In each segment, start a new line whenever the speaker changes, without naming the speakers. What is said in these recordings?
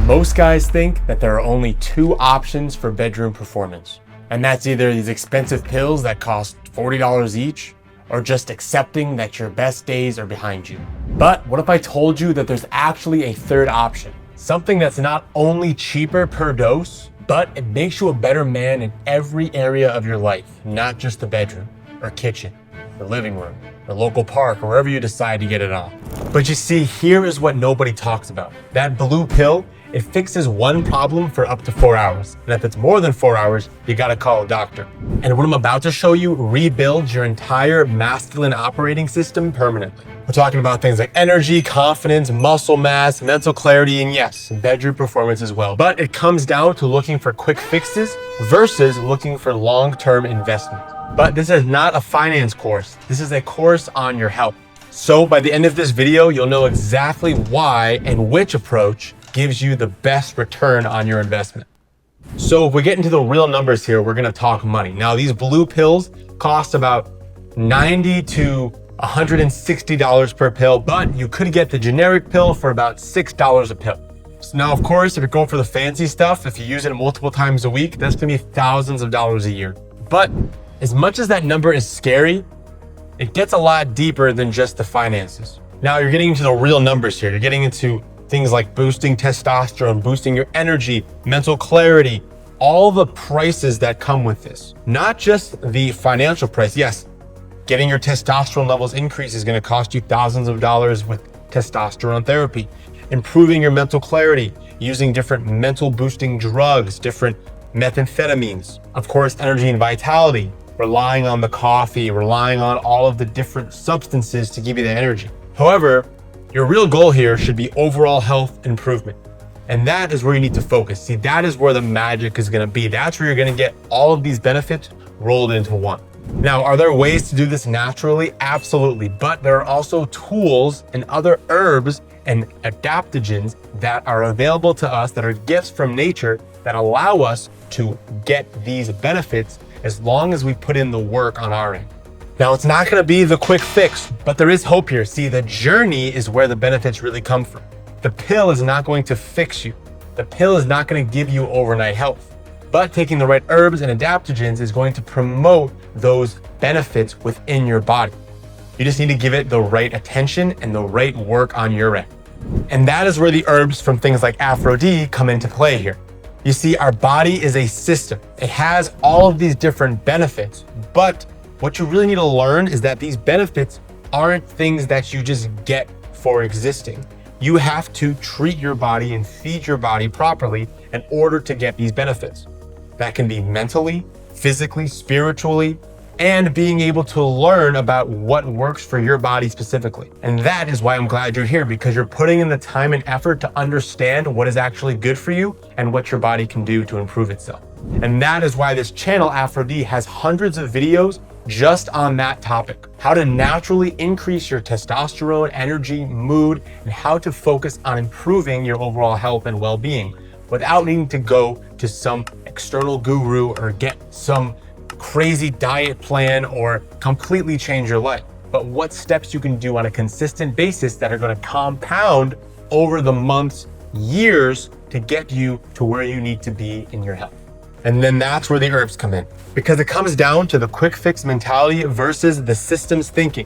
Most guys think that there are only two options for bedroom performance, and that's either these expensive pills that cost $40 each, or just accepting that your best days are behind you. But what if I told you that there's actually a third option? Something that's not only cheaper per dose, but it makes you a better man in every area of your life, not just the bedroom, or kitchen, or living room, or local park, or wherever you decide to get it on. But you see, here is what nobody talks about. That blue pill, it fixes one problem for up to 4 hours. And if it's more than 4 hours, you gotta call a doctor. And what I'm about to show you rebuilds your entire masculine operating system permanently. We're talking about things like energy, confidence, muscle mass, mental clarity, and yes, bedroom performance as well. But it comes down to looking for quick fixes versus looking for long-term investment. But this is not a finance course. This is a course on your health. So by the end of this video, you'll know exactly why and which approach gives you the best return on your investment. So if we get into the real numbers here, we're gonna talk money. Now these blue pills cost about $90 to $160 per pill, but you could get the generic pill for about $6 a pill. So now, of course, if you're going for the fancy stuff, if you use it multiple times a week, that's gonna be thousands of dollars a year. But as much as that number is scary, it gets a lot deeper than just the finances. Now you're getting into the real numbers here. You're getting into things like boosting testosterone, boosting your energy, mental clarity, all the prices that come with this. Not just the financial price. Yes, getting your testosterone levels increased is gonna cost you thousands of dollars with testosterone therapy. Improving your mental clarity, using different mental boosting drugs, different methamphetamines. Of course, energy and vitality, relying on the coffee, relying on all of the different substances to give you the energy. However, your real goal here should be overall health improvement. And that is where you need to focus. See, that is where the magic is gonna be. That's where you're gonna get all of these benefits rolled into one. Now, are there ways to do this naturally? Absolutely. But there are also tools and other herbs and adaptogens that are available to us that are gifts from nature that allow us to get these benefits as long as we put in the work on our end. Now, it's not gonna be the quick fix, but there is hope here. See, the journey is where the benefits really come from. The pill is not going to fix you. The pill is not gonna give you overnight health, but taking the right herbs and adaptogens is going to promote those benefits within your body. You just need to give it the right attention and the right work on your end. And that is where the herbs from things like Aphro-D come into play here. You see, our body is a system. It has all of these different benefits, but what you really need to learn is that these benefits aren't things that you just get for existing. You have to treat your body and feed your body properly in order to get these benefits. That can be mentally, physically, spiritually, and being able to learn about what works for your body specifically. And that is why I'm glad you're here, because you're putting in the time and effort to understand what is actually good for you and what your body can do to improve itself. And that is why this channel, Aphro-D, has hundreds of videos just on that topic. How to naturally increase your testosterone, energy, mood, and how to focus on improving your overall health and well-being without needing to go to some external guru or get some crazy diet plan or completely change your life. But what steps you can do on a consistent basis that are going to compound over the months, years to get you to where you need to be in your health. And then that's where the herbs come in, because it comes down to the quick fix mentality versus the systems thinking.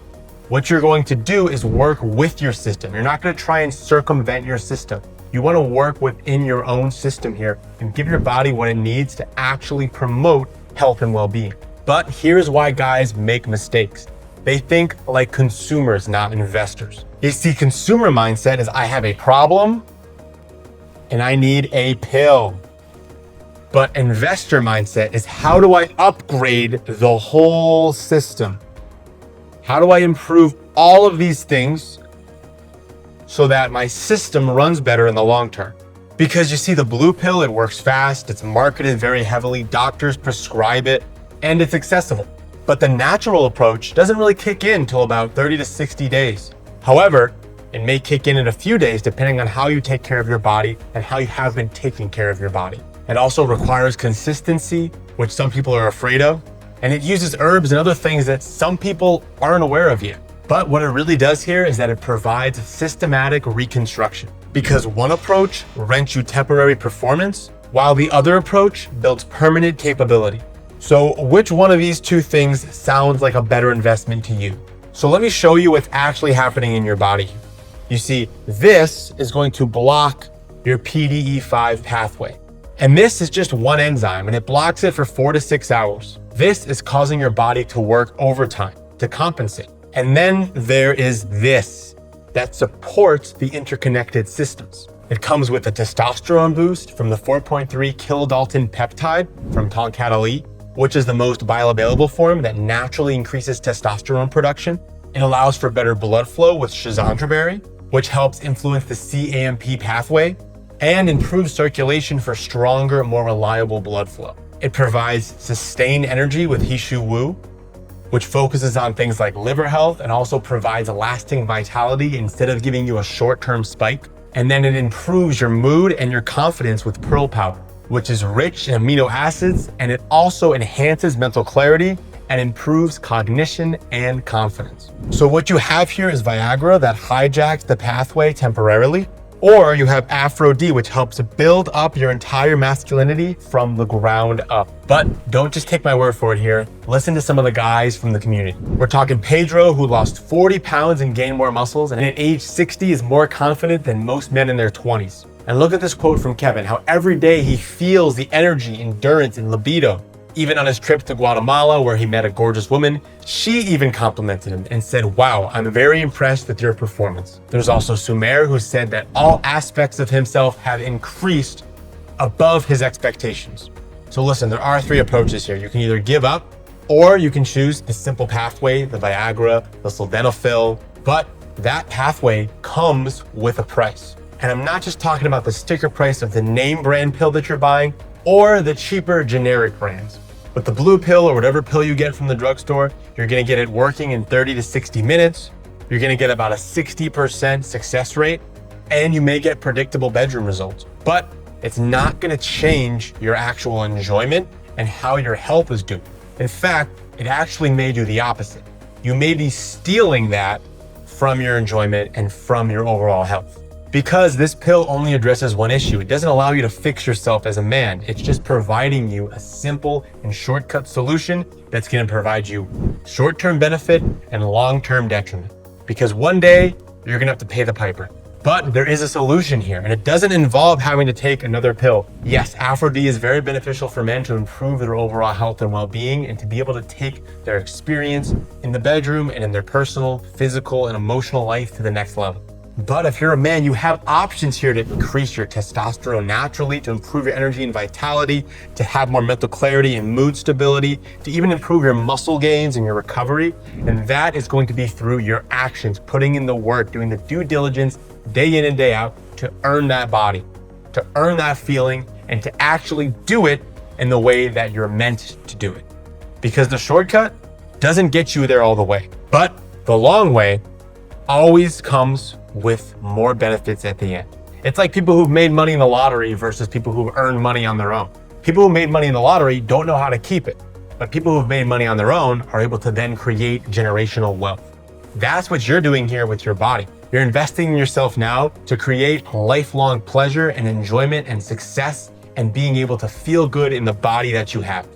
What you're going to do is work with your system. You're not going to try and circumvent your system. You want to work within your own system here and give your body what it needs to actually promote health and well-being. But here's why guys make mistakes. They think like consumers, not investors. You see, consumer mindset is I have a problem and I need a pill. But investor mindset is how do I upgrade the whole system? How do I improve all of these things so that my system runs better in the long term? Because you see, the blue pill, it works fast, it's marketed very heavily, doctors prescribe it, and it's accessible. But the natural approach doesn't really kick in until about 30 to 60 days. However, it may kick in a few days depending on how you take care of your body and how you have been taking care of your body. It also requires consistency, which some people are afraid of, and it uses herbs and other things that some people aren't aware of yet. But what it really does here is that it provides systematic reconstruction. Because one approach rents you temporary performance, while the other approach builds permanent capability. So which one of these two things sounds like a better investment to you? So let me show you what's actually happening in your body. You see, this is going to block your PDE5 pathway. And this is just one enzyme, and it blocks it for 4 to 6 hours. This is causing your body to work overtime to compensate. And then there is this that supports the interconnected systems. It comes with a testosterone boost from the 4.3 kilodalton peptide from Tonkat Elite, which is the most bioavailable form that naturally increases testosterone production. It allows for better blood flow with schizandra, which helps influence the CAMP pathway and improves circulation for stronger, more reliable blood flow. It provides sustained energy with Hishu Wu, which focuses on things like liver health and also provides lasting vitality instead of giving you a short-term spike. And then it improves your mood and your confidence with Pearl Powder, which is rich in amino acids, and it also enhances mental clarity and improves cognition and confidence. So what you have here is Viagra that hijacks the pathway temporarily, or you have Aphro-D, which helps build up your entire masculinity from the ground up. But don't just take my word for it here. Listen to some of the guys from the community. We're talking Pedro, who lost 40 pounds and gained more muscles, and at age 60 is more confident than most men in their 20s. And look at this quote from Kevin, how every day he feels the energy, endurance, and libido. Even on his trip to Guatemala, where he met a gorgeous woman, she even complimented him and said, "Wow, I'm very impressed with your performance." There's also Sumer, who said that all aspects of himself have increased above his expectations. So listen, there are 3 approaches here. You can either give up, or you can choose the simple pathway, the Viagra, the sildenafil, but that pathway comes with a price. And I'm not just talking about the sticker price of the name brand pill that you're buying or the cheaper generic brands. With the blue pill or whatever pill you get from the drugstore, you're gonna get it working in 30 to 60 minutes. You're gonna get about a 60% success rate, and you may get predictable bedroom results. But it's not gonna change your actual enjoyment and how your health is doing. In fact, it actually may do the opposite. You may be stealing that from your enjoyment and from your overall health. Because this pill only addresses one issue, it doesn't allow you to fix yourself as a man. It's just providing you a simple and shortcut solution that's gonna provide you short-term benefit and long-term detriment. Because one day, you're gonna have to pay the piper. But there is a solution here, and it doesn't involve having to take another pill. Yes, Aphro-D is very beneficial for men to improve their overall health and well-being and to be able to take their experience in the bedroom and in their personal, physical, and emotional life to the next level. But if you're a man, you have options here to increase your testosterone naturally, to improve your energy and vitality, to have more mental clarity and mood stability, to even improve your muscle gains and your recovery. And that is going to be through your actions, putting in the work, doing the due diligence day in and day out to earn that body, to earn that feeling, and to actually do it in the way that you're meant to do it. Because the shortcut doesn't get you there all the way, but the long way always comes with more benefits at the end. It's like people who've made money in the lottery versus people who've earned money on their own. People who made money in the lottery don't know how to keep it, but people who've made money on their own are able to then create generational wealth. That's what you're doing here with your body. You're investing in yourself now to create lifelong pleasure and enjoyment and success and being able to feel good in the body that you have.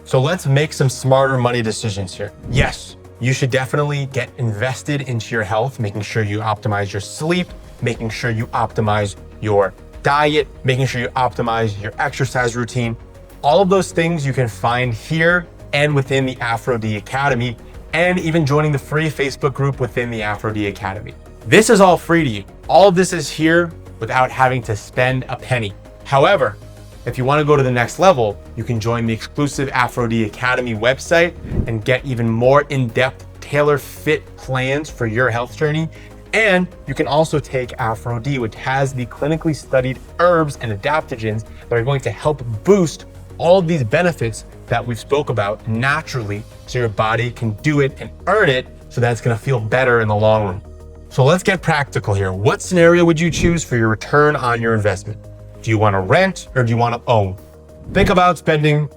So let's make some smarter money decisions here. Yes, you should definitely get invested into your health, making sure you optimize your sleep, making sure you optimize your diet, making sure you optimize your exercise routine. All of those things you can find here and within the Aphro-D Academy, and even joining the free Facebook group within the Aphro-D Academy. This is all free to you. All of this is here without having to spend a penny. However, if you want to go to the next level, you can join the exclusive Aphro-D Academy website and get even more in-depth, tailor-fit plans for your health journey. And you can also take Aphro-D, which has the clinically studied herbs and adaptogens that are going to help boost all of these benefits that we've spoke about naturally, so your body can do it and earn it, so that it's going to feel better in the long run. So let's get practical here. What scenario would you choose for your return on your investment? Do you want to rent or do you want to own? Think about spending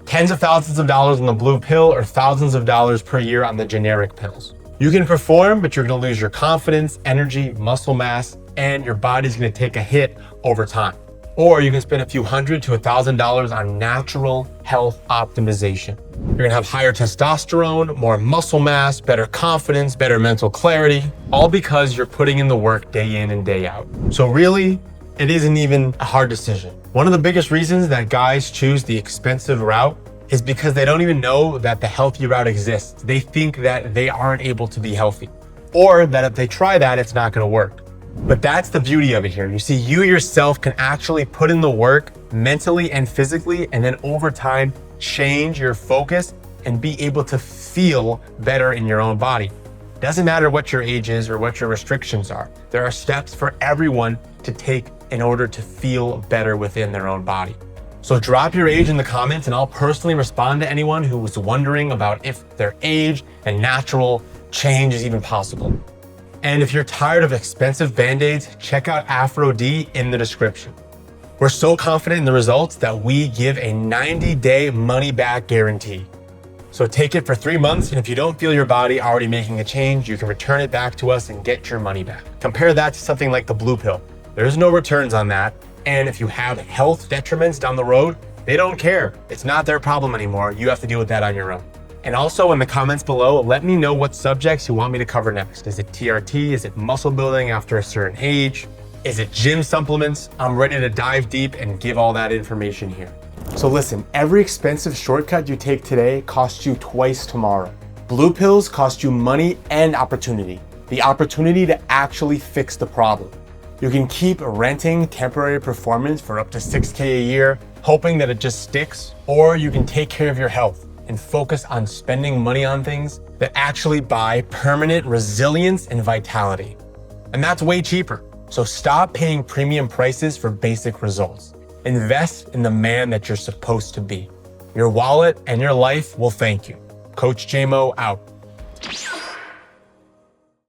tens of thousands of dollars on the blue pill or thousands of dollars per year on the generic pills. You can perform, but you're going to lose your confidence, energy, muscle mass, and your body's gonna take a hit over time. Or you can spend a few $100 to $1,000 on natural health optimization. You're gonna have higher testosterone, more muscle mass, better confidence, better mental clarity, all because you're putting in the work day in and day out. So really, it isn't even a hard decision. One of the biggest reasons that guys choose the expensive route is because they don't even know that the healthy route exists. They think that they aren't able to be healthy, or that if they try that, it's not gonna work. But that's the beauty of it here. You see, you yourself can actually put in the work mentally and physically, and then over time, change your focus and be able to feel better in your own body. Doesn't matter what your age is or what your restrictions are. There are steps for everyone to take in order to feel better within their own body. So drop your age in the comments and I'll personally respond to anyone who was wondering about if their age and natural change is even possible. And if you're tired of expensive band-aids, check out Aphro-D in the description. We're so confident in the results that we give a 90-day money-back guarantee. So take it for 3 months, and if you don't feel your body already making a change, you can return it back to us and get your money back. Compare that to something like the blue pill. There's no returns on that. And if you have health detriments down the road, they don't care. It's not their problem anymore. You have to deal with that on your own. And also in the comments below, let me know what subjects you want me to cover next. Is it TRT? Is it muscle building after a certain age? Is it gym supplements? I'm ready to dive deep and give all that information here. So listen, every expensive shortcut you take today costs you twice tomorrow. Blue pills cost you money and opportunity. The opportunity to actually fix the problem. You can keep renting temporary performance for up to $6K a year, hoping that it just sticks, or you can take care of your health and focus on spending money on things that actually buy permanent resilience and vitality. And that's way cheaper. So stop paying premium prices for basic results. Invest in the man that you're supposed to be. Your wallet and your life will thank you. Coach JMO out.